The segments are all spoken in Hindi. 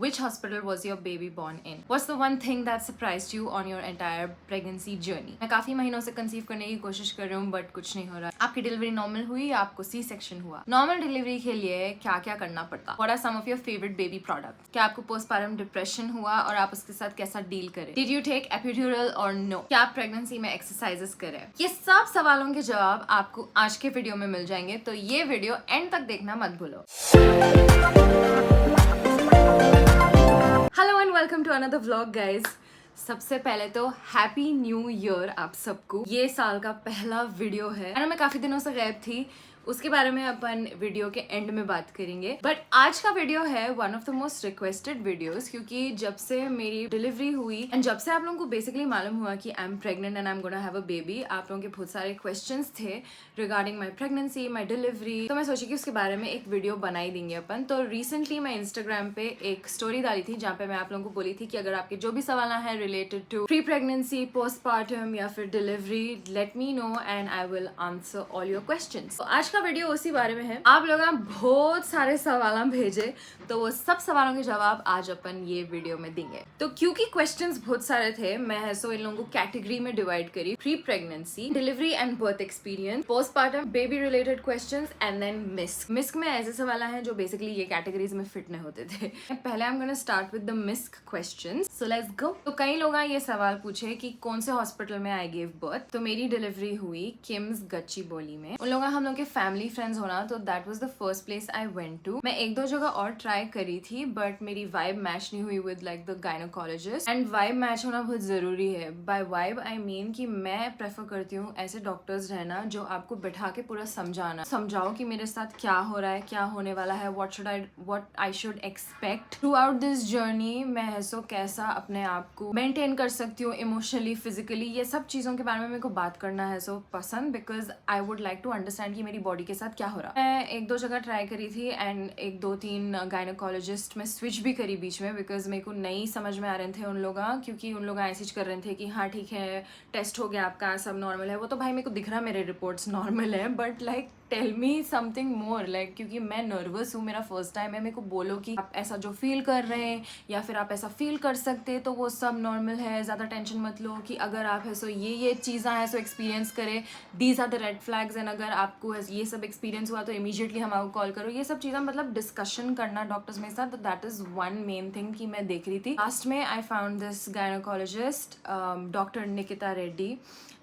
Which hospital was your baby born in? What's the one thing that surprised you on your entire pregnancy journey? मैं काफी महीनों से कंसीव करने की कोशिश कर रही हूँ बट कुछ नहीं हो रहा। आपकी डिलीवरी नॉर्मल हुई या आपको सी सेक्शन हुआ? नॉर्मल डिलीवरी के लिए क्या क्या करना पड़ता? What are some of your favorite baby products? क्या आपको पोस्टपार्टम डिप्रेशन हुआ और आप उसके साथ कैसा डील करें? Did you take epidural or no? क्या आप प्रेगनेंसी में एक्सरसाइजेस करें? ये सब सवालों के जवाब आपको आज के वीडियो में मिल जाएंगे, तो ये वीडियो एंड तक देखना मत भूलो। Hello and welcome to another vlog guys. सबसे पहले तो हैप्पी न्यू ईयर आप सबको। ये साल का पहला वीडियो है और मैं काफी दिनों से गायब थी, उसके बारे में अपन वीडियो के एंड में बात करेंगे। बट आज का वीडियो है one of the most requested videos, क्योंकि जब से मेरी डिलीवरी हुई एंड जब से आप लोगों को बेसिकली मालूम हुआ कि I am pregnant and I am gonna have a baby, आप लोगों के बहुत सारे क्वेश्चंस थे regarding my pregnancy, my delivery. तो मैं सोची कि उसके बारे में एक वीडियो बनाई देंगे अपन। तो रिसेंटली मैं इंस्टाग्राम पे एक स्टोरी डाली थी जहाँ पे मैं आप लोगों को बोली थी कि अगर आपके जो भी सवाल है related to pre pregnancy, postpartum या फिर delivery, let me know and I will answer all your questions. तो आज का वीडियो उसी बारे में है। आप लोगों ने बहुत सारे सवाल भेजे, तो वो सब सवालों के जवाब आज अपन ये वीडियो में देंगे। तो क्योंकि क्वेश्चंस बहुत सारे थे, मैं सो इन लोगों को कैटेगरी में डिवाइड करी: pre pregnancy, delivery and birth experience, postpartum, baby related questions and then misc. Misc में ऐसे सवाल हैं जो बेसिकली ये कैटेगरीज में फिट नहीं होते थे। पहले I am gonna start with the misc questions, so let's go. तो कई लोग ये सवाल पूछे कि कौन से हॉस्पिटल में आई गिव बर्थ। तो मेरी डिलीवरी हुई किम्स गच्चीबोली में। उन लोगों हम लोग के फैमिली फ्रेंड्स होना, तो that was the first place I went to. मैं एक दो जगह और ट्राई करी थी बट मेरी वाइब मैच नहीं हुई with like the gynaecologist, and vibe match होना बहुत जरूरी है। बाय वाइब आई मीन कि मैं प्रेफर करती हूँ ऐसे डॉक्टर्स रहना जो आपको बैठा के पूरा समझाओ कि मेरे साथ क्या हो रहा है, क्या होने वाला है, what I should expect through out this journey. मैं ऐसो कैसा अपने आप को मेंटेन कर सकती हूँ इमोशनली, फिजिकली, ये सब चीजों के बारे में मेरे को बात करना है सो पसंद, because I would like to understand कि मेरी बॉडी के साथ क्या हो रहा है। मैं एक दो जगह ट्राई करी थी एंड एक दो तीन गायनोकोलॉजिस्ट में स्विच भी करी बीच में, बिकॉज मेरे को नहीं समझ में आ रहे थे उन लोग, क्योंकि उन लोग ऐसे कर रहे थे कि हाँ ठीक है, टेस्ट हो गया आपका, सब नॉर्मल है। वो तो भाई मेरे को दिख रहा मेरे रिपोर्ट्स नॉर्मल है, but like tell me something more, like क्योंकि मैं नर्वस हूँ, मेरा फर्स्ट टाइम है। मेरे को बोलो कि आप ऐसा जो फील कर रहे हैं या फिर आप ऐसा फील कर सकते हैं तो वो सब नॉर्मल है, ज़्यादा टेंशन मत लो। कि अगर आप है सो ये चीज़ें हैं सो एक्सपीरियंस करें, these are the red flags, and अगर आपको ये सब एक्सपीरियंस हुआ तो इमीडिएटली हम आपको कॉल करो। ये सब चीज़ें मतलब डिस्कशन करना डॉक्टर्स मेरे साथ, that is one main thing कि मैं देख रही थी। लास्ट में I found this gynaecologist doctor Nikita Reddy,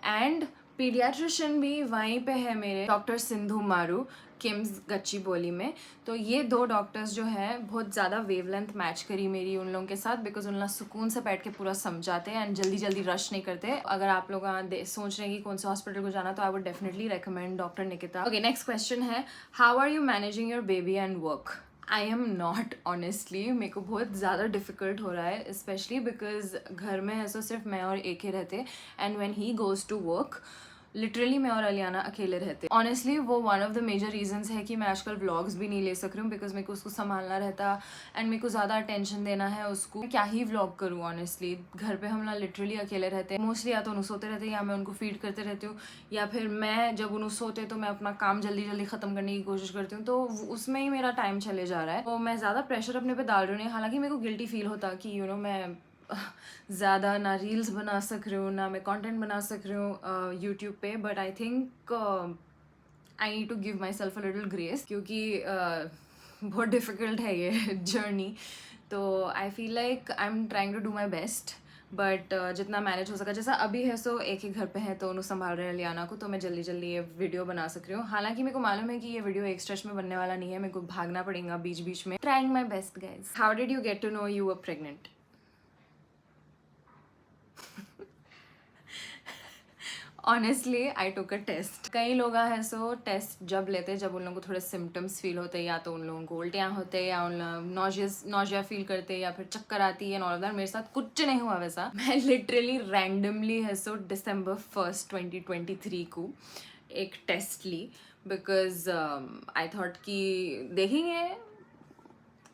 and paediatrician भी वहीं पे है मेरे, डॉक्टर सिंधु मारू, किम्स गच्चीबोली में। तो ये दो डॉक्टर्स जो है बहुत ज़्यादा वेवलेंथ मैच करी मेरी उन लोगों के साथ, बिकॉज उन लोग सुकून से बैठ के पूरा समझाते हैं एंड जल्दी जल्दी रश नहीं करते। अगर आप लोग सोच रहे हैं कि कौन से हॉस्पिटल को जाना, तो I would definitely recommend doctor Nikita. Okay, next question है, how are you managing your baby and work? I am not, honestly मेरे को बहुत ज़्यादा डिफिकल्ट हो रहा है, स्पेशली बिकॉज घर में है सो सिर्फ मैं और एक ही रहते, and when he goes to work literally मैं और अलियाना अकेले रहते। ऑनेस्टली वो one of the major reasons है कि मैं आजकल व्लॉग्स भी नहीं ले सक रही हूँ, बिकॉज मेरे को उसको संभालना रहता एंड मेरे को ज़्यादा अटेंशन देना है उसको। क्या ही व्लॉग करूँ ऑनेस्टली, घर पे हम लोग लिटरली अकेले रहते हैं। मोस्टली या तो उन्हें सोते रहते हैं या मैं उनको फीड करते रहती हूँ, या फिर मैं जब उन्हें सोते तो मैं अपना काम जल्दी जल्दी ख़त्म करने की कोशिश करती हूँ, तो उसमें ही मेरा टाइम चले जा रहा है। तो मैं ज़्यादा प्रेशर अपने पे डाल रही हूँ। हालांकि मेरे को गिल्टी फील होता कि मैं ज़्यादा ना रील्स बना सक रही हूँ, ना मैं कंटेंट बना सक रही हूँ यूट्यूब पे, but I think I need to give myself a little grace, क्योंकि बहुत डिफ़िकल्ट है ये जर्नी। तो I feel like I am trying to do my best, but जितना मैनेज हो सका। जैसा अभी है सो एक ही घर पे है तो उन्हें संभाल रहे हैं लियाना को, तो मैं जल्दी जल्दी ये वीडियो बना सक रही हूँ। हालांकि मेरे को मालूम है कि ये वीडियो एक स्ट्रेच में बनने वाला नहीं है, मेरे को भागना पड़ेगा बीच बीच में। Trying my best guys. How did you get to know you were pregnant? Honestly I took a test. कई लोग हैं सो टेस्ट जब लेते जब उन लोगों को थोड़े सिम्टम्स फील होते हैं, या तो उन लोगों को उल्टियाँ होते हैं, या उन नॉजिया फील करते हैं, या फिर चक्कर आती है ऑल दैट। मेरे साथ कुछ नहीं हुआ वैसा। मैं लिटरली रैंडमली है सो December 1st 2023 को एक टेस्ट ली, बिकॉज आई थॉट कि देखेंगे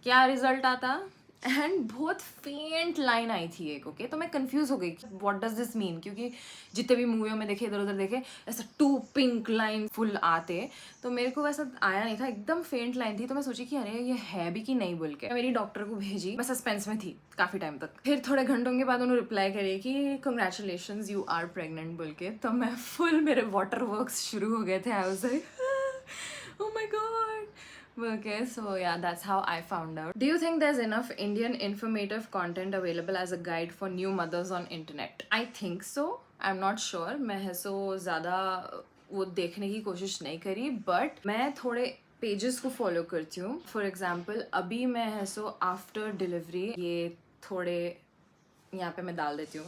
क्या रिजल्ट आता। एंड बहुत फेंट लाइन आई थी एक, ओके तो मैं कंफ्यूज हो गई व्हाट डज दिस मीन, क्योंकि जितने भी मूवियों में देखे इधर उधर देखे ऐसा 2 पिंक लाइन फुल आते, तो मेरे को वैसा आया नहीं था, एकदम फेंट लाइन थी। तो मैं सोची कि अरे ये है भी कि नहीं बोल के मेरी डॉक्टर को भेजी। मैं सस्पेंस में थी काफी टाइम तक। फिर थोड़े घंटों के बाद उन्होंने रिप्लाई करे कि कंग्रेचुलेशंस यू आर प्रेग्नेंट बोल के। तो मैं फुल, मेरे वाटर वर्क्स शुरू हो गए थे। I was like oh my god. Okay, so yeah, that's how I found out. Do you think there's enough Indian informative content available as a guide for new mothers on internet? I think so. I'm not sure. मैं है सो ज़्यादा वो देखने की कोशिश नहीं करी, बट मैं थोड़े पेजेस को फॉलो करती हूँ। फॉर एग्जाम्पल अभी मैं है सो आफ्टर डिलीवरी, ये थोड़े यहाँ पे मैं डाल देती हूँ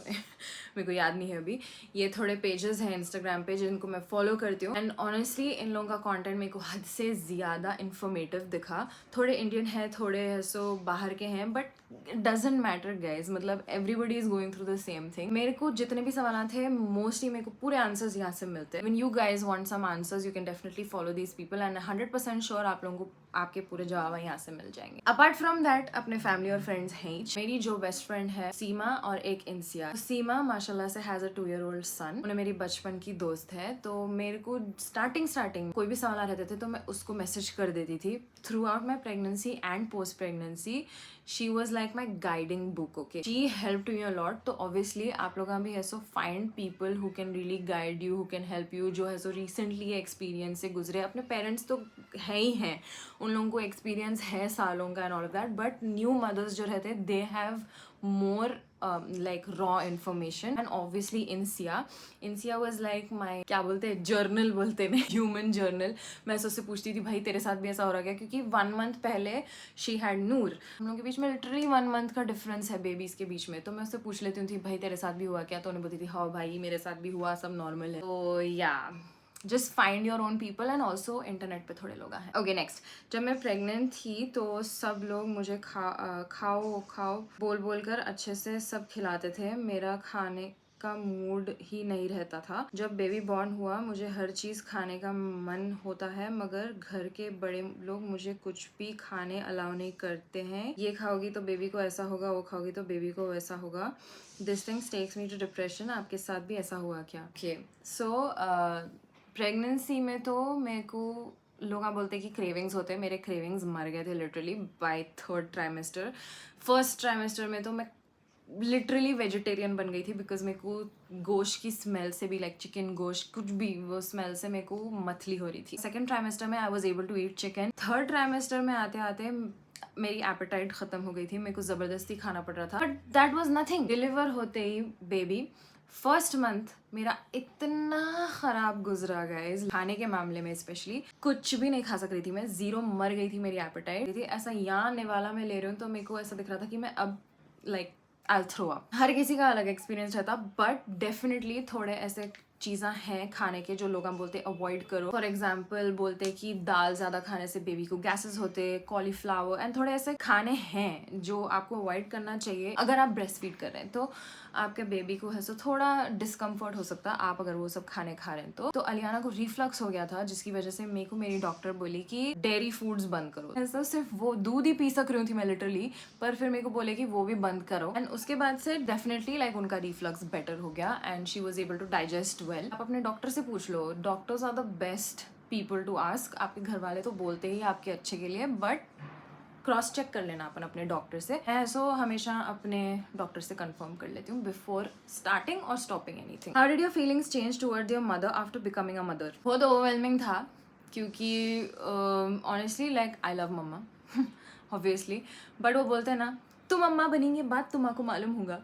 मेरे को याद नहीं है अभी, ये थोड़े पेजेस हैं इंस्टाग्राम पे जिनको मैं फॉलो करती हूँ। एंड ऑनेस्टली इन लोगों का कंटेंट मेरे को हद से ज़्यादा इन्फॉर्मेटिव दिखा। थोड़े इंडियन है, थोड़े है सो बाहर के हैं, बट डजेंट मैटर गाइज, मतलब everybody is going through the same thing. मेरे को जितने भी सवाल थे मोस्टली मेरे को पूरे आंसर्स यहाँ से मिलते हैं। When you guys want some answers you can definitely follow these people and 100% sure आप लोगों को आपके पूरे जवाब यहाँ से मिल जाएंगे। अपार्ट फ्रॉम दैट अपने फैमिली और फ्रेंड्स हैं ही। मेरी जो बेस्ट फ्रेंड है सीमा और एक इंसिया। सीमा माशाल्लाह से हैज अ 2-year-old सन। उन्हें मेरी बचपन की दोस्त है, तो मेरे को स्टार्टिंग कोई भी सवाल रहते थे तो मैं उसको मैसेज कर देती थी। Through out my pregnancy and post pregnancy she was like my guiding book, okay she help me a lot. तो ऑब्वियसली आप लोग भी है so find people who can really guide you, who can help you, जो है सो रिसेंटली एक्सपीरियंस से गुजरे। अपने पेरेंट्स तो है ही हैं, उन लोगों को एक्सपीरियंस है सालों का and all of that, but new mothers जो रहते हैं they have more like raw information. And obviously इंसिया was like my, क्या बोलते हैं, जर्नल बोलते हैं, ह्यूमन जर्नल। मैं उससे पूछती थी भाई तेरे साथ भी ऐसा हो रहा क्या, क्योंकि 1 month पहले शी हैड नूर। हम लोगों के बीच में लिटरली 1 month का डिफरेंस है बेबीज के बीच में। तो मैं उससे पूछ लेती हूँ भाई तेरे साथ भी हुआ क्या, तो उन्हें बोलती थी हाँ भाई मेरे साथ भी हुआ, सब नॉर्मल है। तो या just find your own people and also internet पे थोड़े लोग हैं। ओके नेक्स्ट, जब मैं प्रेग्नेंट थी तो सब लोग मुझे खाओ बोल बोल कर अच्छे से सब खिलाते थे, मेरा खाने का मूड ही नहीं रहता था। जब बेबी बॉर्न हुआ मुझे हर चीज़ खाने का मन होता है, मगर घर के बड़े लोग मुझे कुछ भी खाने अलाउ नहीं करते हैं। ये खाओगी तो बेबी को ऐसा होगा, वो खाओगी तो बेबी को वैसा होगा। This things takes me to depression. आपके साथ भी ऐसा हुआ क्या? ओके सो प्रेगनेंसी में तो मेरे को लोग बोलते हैं कि क्रेविंग्स होते हैं, मेरे क्रेविंग्स मर गए थे literally by 3rd trimester. First trimester में तो मैं लिटरली वेजिटेरियन बन गई थी, बिकॉज मेरे को गोश्त की स्मेल से भी, लाइक चिकन गोश्त कुछ भी, वो स्मेल से मेरे को मथली हो रही थी। सेकेंड ट्राइमेस्टर में I was able to eat chicken. 3rd trimester में आते आते मेरी एपेटाइट खत्म हो गई थी, मेरे को ज़बरदस्ती खाना पड़ रहा था, but that was nothing. Deliver होते ही बेबी फर्स्ट मंथ मेरा इतना खराब गुजरा गाइस, खाने के मामले में स्पेशली कुछ भी नहीं खा सक रही थी मैं, 0 मर गई थी मेरी एपेटाइट थी। ऐसा यहाँ निवाला में ले रही हूँ तो मेरे को ऐसा दिख रहा था कि मैं अब लाइक आई थ्रो अप। हर किसी का अलग एक्सपीरियंस रहता, बट डेफिनेटली थोड़े ऐसे चीज़ें हैं खाने के जो लोग हम बोलते हैं अवॉइड करो। फॉर एग्जाम्पल बोलते हैं कि दाल ज़्यादा खाने से बेबी को गैसेस होते, कॉलीफ्लावर एंड थोड़े ऐसे खाने हैं जो आपको अवॉइड करना चाहिए अगर आप ब्रेस्ट फीड कर रहे हैं। तो आपके बेबी को है सो थोड़ा डिस्कम्फर्ट हो सकता है आप अगर वो सब खाने खा रहे हैं। तो अलियाना को रिफ्लक्स हो गया था, जिसकी वजह से मेरे को मेरी डॉक्टर बोली कि डेयरी फूड्स बंद करो। ऐसा सिर्फ वो दूध ही पी सक रही थी मैं लिटरली, पर फिर मेरे को बोले कि वो भी बंद करो। एंड उसके बाद से डेफिनेटली लाइक उनका रिफ्लक्स बेटर हो गया and she was able to digest well. आप अपने डॉक्टर से पूछ लो, doctors are the best people to ask. आपके घर वाले तो बोलते ही आपके अच्छे के लिए, बट क्रॉस चेक कर लेना अपन अपने डॉक्टर से। मैं सो हमेशा अपने डॉक्टर से कंफर्म कर लेती हूँ बिफोर स्टार्टिंग और stopping anything. How did your feelings change towards your mother after becoming a mother? बहुत ओवरवेलमिंग था, क्योंकि honestly like I love mama obviously, but वो बोलते हैं ना तुम अम्मा बनेंगे बात तुम्हारा मालूम होगा।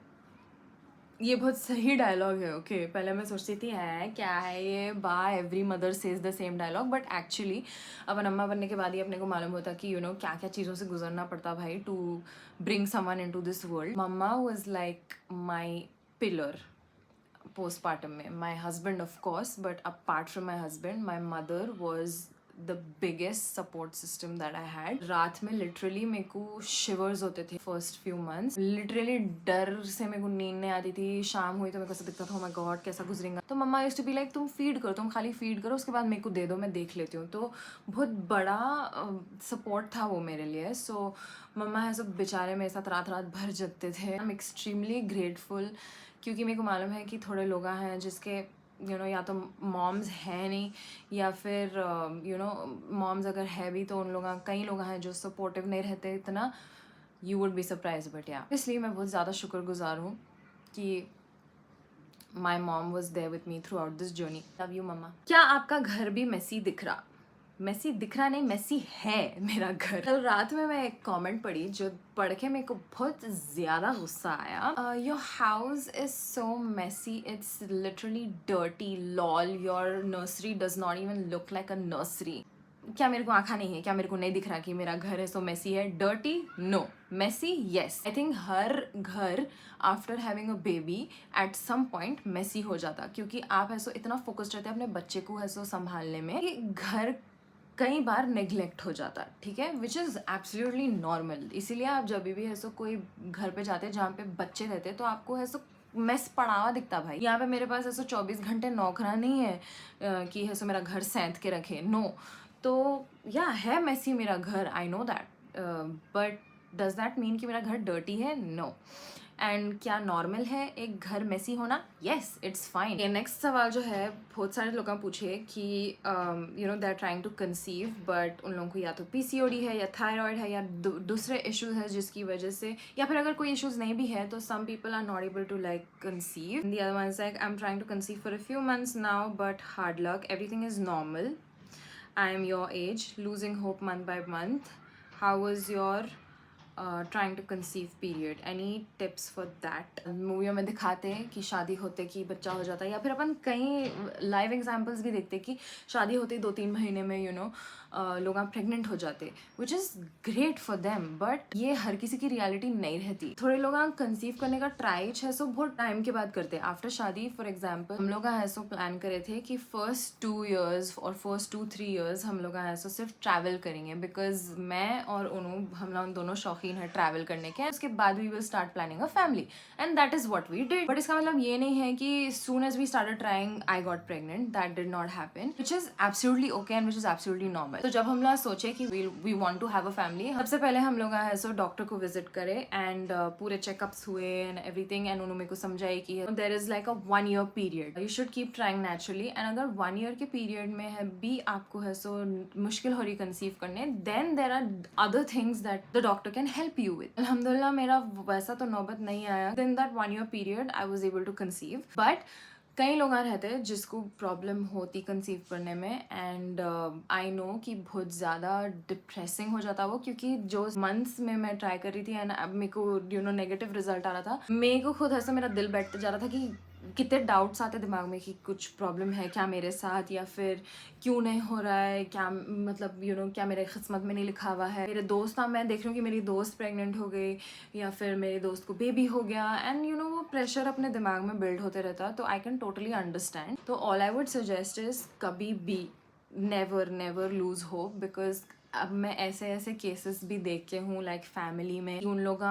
ये बहुत सही डायलॉग है, ओके पहले मैं सोचती थी है क्या है ये बा, every mother says the same dialogue, but actually अपन अम्मा बनने के बाद ही अपने को मालूम होता कि क्या क्या चीज़ों से गुजरना पड़ता भाई to bring someone into this world. Mama was like my pillar postpartum में। My husband of course, but apart from my husband my mother was the biggest support system that I had. रात में लिटरली मेरे को शिवर्स होते थे फर्स्ट फ्यू मंथ्स, लिटरली डर से मेरे को नींद नहीं आती थी। शाम हुई तो मेरे को ऐसा दिखता था, ओह माय गॉड कैसा गुजरेगा। तो मम्मा यूज्ड टू बी लाइक तुम फीड करो, तुम खाली फीड करो, उसके बाद मेरे को दे दो, मैं देख लेती हूँ। तो बहुत बड़ा सपोर्ट था वो मेरे लिए। सो मम्मा है सब बेचारे मेरे साथ रात रात भर जगते थे। आई एम एक्सट्रीमली ग्रेटफुल, क्योंकि मेरे को मालूम है कि थोड़े लोग हैं जिसके या तो मॉम्स है नहीं, या फिर मॉम्स अगर है भी तो उन लोग, कई लोग हैं जो सपोर्टिव नहीं रहते इतना। You would be surprise, but या इसलिए मैं बहुत ज़्यादा शुक्रगुजार हूँ कि my mom was there with me throughout this journey. Love you मम्मा। क्या आपका घर भी मेसी दिख रहा? मेसी दिख रहा नहीं, मेसी है मेरा घर। कल रात में मैं एक कमेंट पढ़ी जो पढ़ के मेरे को बहुत ज़्यादा गुस्सा आया। Your house is so messy, it's literally dirty, lol, your nursery does not even look like a nursery. क्या मेरे को आँखा नहीं है? क्या मेरे को नहीं दिख रहा कि मेरा घर है सो मेसी है? Dirty? No. Messy? Yes. I think हर घर after having a baby at some point messy हो जाता, क्योंकि आप ऐसो इतना फोकस्ड रहते हैं अपने बच्चे को ऐसो संभालने में कि घर कई बार नेग्लेक्ट हो जाता, ठीक है, विच इज़ एब्सोल्युटली नॉर्मल। इसीलिए आप जब भी ऐसो कोई घर पे जाते हैं जहाँ पे बच्चे रहते हैं तो आपको ऐसो मेस पड़ा हुआ दिखता। भाई यहाँ पे मेरे पास ऐसा 24 घंटे नौकरा नहीं है कि ऐसो मेरा घर सैंत के रखे, नो। तो या है मेसी मेरा घर, I know that, but does that mean कि मेरा घर डर्टी है? नो। एंड क्या नॉर्मल है एक घर मेसी होना? Yes, it's fine. ये नेक्स्ट सवाल जो है बहुत सारे लोग पूछे कि they are trying to conceive, but उन लोगों को या तो PCOD है या थायराइड है या दूसरे इश्यूज है जिसकी वजह से, या फिर अगर कोई इश्यूज नहीं भी है तो some people are not able to like conceive. The other one is like I am trying to conceive for a few months now but hard luck, everything is normal, I am your age, losing hope month by month. How was your trying to conceive period? Any tips for that? मूवियों में दिखाते हैं कि शादी होते कि बच्चा हो जाता है, या फिर अपन कई लाइव एग्जाम्पल्स भी देखते कि शादी होते 2-3 महीने में लोग प्रेग्नेंट हो जाते, which is great for them, but ये हर किसी की रियलिटी नहीं रहती। थोड़े लोग कंसीव करने का ट्राई है सो बहुत टाइम के बाद करते हैं आफ्टर शादी। फॉर एग्जाम्पल हम लोग ऐसो प्लान करे थे कि फर्स्ट 2 years और फर्स्ट 2-3 years हम लोग ऐसो सिर्फ ट्रैवल करेंगे, बिकॉज मैं और उन्हों हम लोग दोनों शौकीन है ट्रैवल करने के। उसके बाद we will start planning a family and that is what we did. But इसका मतलब ये नहीं है कि soon as we started trying I got pregnant, that did not happen, which is absolutely okay and which is absolutely normal. तो जब हम लोग सोचे कि we want to have a family, सबसे पहले हम लोग ऐसो डॉक्टर को विजिट करे एंड पूरे चेकअप्स हुए एंड एवरीथिंग, एंड उन्होंने मेरे को समझाई कि there is like a 1 year period, you should keep trying naturally, and अगर 1 year के पीरियड में है भी आपको है सो मुश्किल हो रही कंसीव करने, then there are other things that the doctor can help you with. अल्हम्दुलिल्लाह मेरा वैसा तो नौबत नहीं आया। In that 1 year period I was able to conceive, but कई लोग रहते हैं जिसको प्रॉब्लम होती कंसीव करने में, एंड आई नो कि बहुत ज़्यादा डिप्रेसिंग हो जाता वो, क्योंकि जो मंथ्स में मैं ट्राई कर रही थी एंड अब मेरे को नेगेटिव रिजल्ट आ रहा था, मेरे को खुद ऐसा मेरा दिल बैठते जा रहा था कि कितने डाउट्स आते दिमाग में कि कुछ प्रॉब्लम है क्या मेरे साथ, या फिर क्यों नहीं हो रहा है, क्या मतलब क्या मेरे किस्मत में नहीं लिखा हुआ है। मेरे दोस्त मैं देख रही हूँ कि मेरी दोस्त प्रेग्नेंट हो गई या फिर मेरे दोस्त को बेबी हो गया, एंड वो प्रेशर अपने दिमाग में बिल्ड होते रहता, तो आई कैन टोटली अंडरस्टैंड। तो all I would suggest is कभी भी नेवर लूज होप, बिकॉज अब मैं ऐसे केसेस भी देखे हूँ लाइक फैमिली में, उन लोग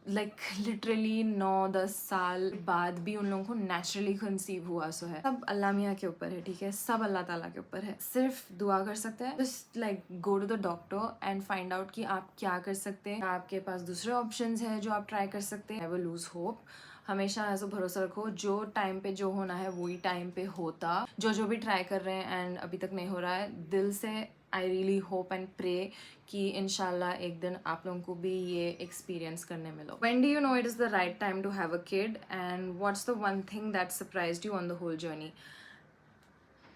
लाइक लिटरली 9-10 साल बाद भी उन लोगों को नेचुरली कंसीव हुआ। सो है सब अल्लाह मियाँ के ऊपर है, ठीक है, सब अल्लाह ताला के ऊपर है। सिर्फ दुआ कर सकते हैं, just like go to the doctor and find out कि आप क्या कर सकते हैं। आपके पास दूसरे ऑप्शंस है जो आप ट्राई कर सकते हैं। नेवर लूज होप, हमेशा ऐसा भरोसा रखो, जो टाइम पे जो होना है वही टाइम पे होता। जो भी ट्राई कर रहे हैं एंड अभी तक नहीं हो रहा है, दिल से I really hope and pray कि इंशाल्लाह एक दिन आप लोगों को भी ये एक्सपीरियंस करने मिलो। When do you know it is the right time to have a kid and what's the one thing that surprised you on the whole journey?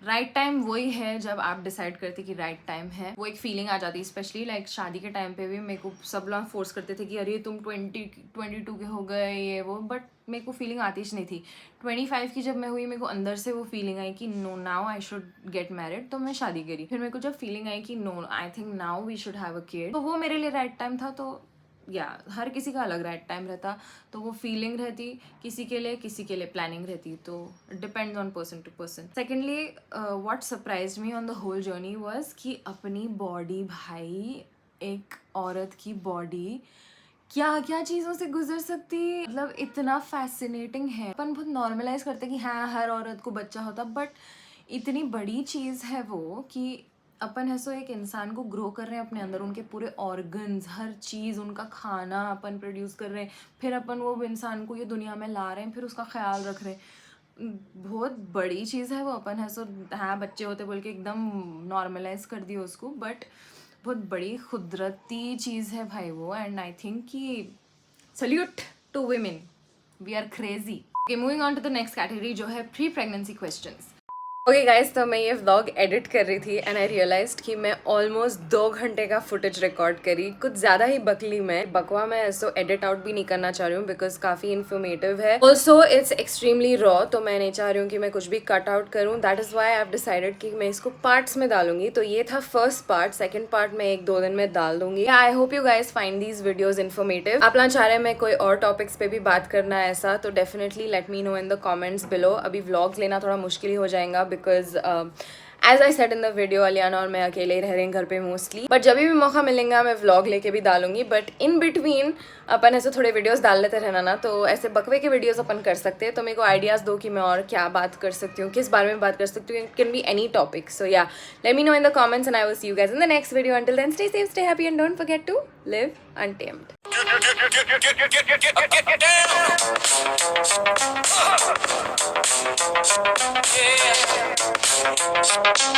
Right time वही है जब आप डिसाइड करते कि राइट टाइम है। वो एक फीलिंग आ जाती है, स्पेशली लाइक शादी के टाइम पे भी मेरे को सब लोग फोर्स करते थे कि अरे तुम 22 के हो गए ये वो, बट मेरे को फीलिंग आती ही नहीं थी। 25 की जब मैं हुई मेरे को अंदर से वो फीलिंग आई कि no now I should get married, तो मैं शादी करी। फिर मेरे को जब फीलिंग आई कि no I think now we should have a kid, तो वो मेरे लिए राइट टाइम था। तो या हर किसी का अलग राइट टाइम रहता, तो वो फीलिंग रहती किसी के लिए प्लानिंग रहती, तो depends on person to person. Secondly what surprised me on the whole journey was कि अपनी बॉडी, भाई एक औरत की बॉडी क्या क्या चीज़ों से गुजर सकती है, मतलब इतना फैसिनेटिंग है. अपन बहुत नॉर्मलाइज करते कि हाँ हर औरत को बच्चा होता, बट इतनी बड़ी चीज़ है वो कि अपन है सो एक इंसान को ग्रो कर रहे हैं अपने अंदर, उनके पूरे ऑर्गन्स, हर चीज़, उनका खाना अपन प्रोड्यूस कर रहे हैं, फिर अपन वो इंसान को ये दुनिया में ला रहे हैं, फिर उसका ख्याल रख रहे हैं. बहुत बड़ी चीज़ है वो. अपन है सो हाँ बच्चे होते बोल के एकदम नॉर्मलाइज कर दिए उसको, बट बहुत बड़ी कुदरती चीज़ है भाई वो. एंड आई थिंक कि salute to women, we are crazy. Okay, moving on to the next category जो है pre pregnancy questions. Okay guys, तो मैं ये व्लॉग एडिट कर रही थी एंड आई रियलाइज्ड कि मैं ऑलमोस्ट 2 घंटे का फुटेज रिकॉर्ड करी. कुछ ज़्यादा ही बकली मैं बकवा मैं ऐसा एडिट आउट भी नहीं करना चाह रही हूँ बिकॉज काफ़ी इन्फॉर्मेटिव है. ऑल्सो इट्स एक्सट्रीमली रॉ, तो मैं नहीं चाह रही हूँ कि मैं कुछ भी कट आउट करूँ. That is why I have decided कि मैं इसको पार्ट्स में डालूंगी. तो ये था फर्स्ट पार्ट. सेकेंड पार्ट मैं 1-2 दिन में डाल दूंगी. I hope you guys find these videos informative. आप ना चाह रहे हैं मैं कोई और टॉपिक्स पे भी बात करना है ऐसा, तो definitely let me know in the comments below. अभी व्लॉग्स लेना थोड़ा मुश्किल ही हो जाएगा because as I said in the video, Aliana और मैं अकेले ही रह रहे हैं घर पे मोस्टली. बट जब भी मौका मिलेगा मैं व्लॉग लेके भी डालूंगी. बट इन बिटवीन अपन ऐसे थोड़े वीडियोस डाल लेते रहना ना, तो ऐसे बकवे के वीडियोस अपन कर सकते हैं. तो मेरे को आइडियाज़ दो कि मैं और क्या बात कर सकती हूँ, किस बारे में बात कर सकती हूँ. It can be any topic. So yeah let me know in the comments and I will see you guys in the next video. Until then stay safe, stay happy and don't forget to live untamed. Yeah.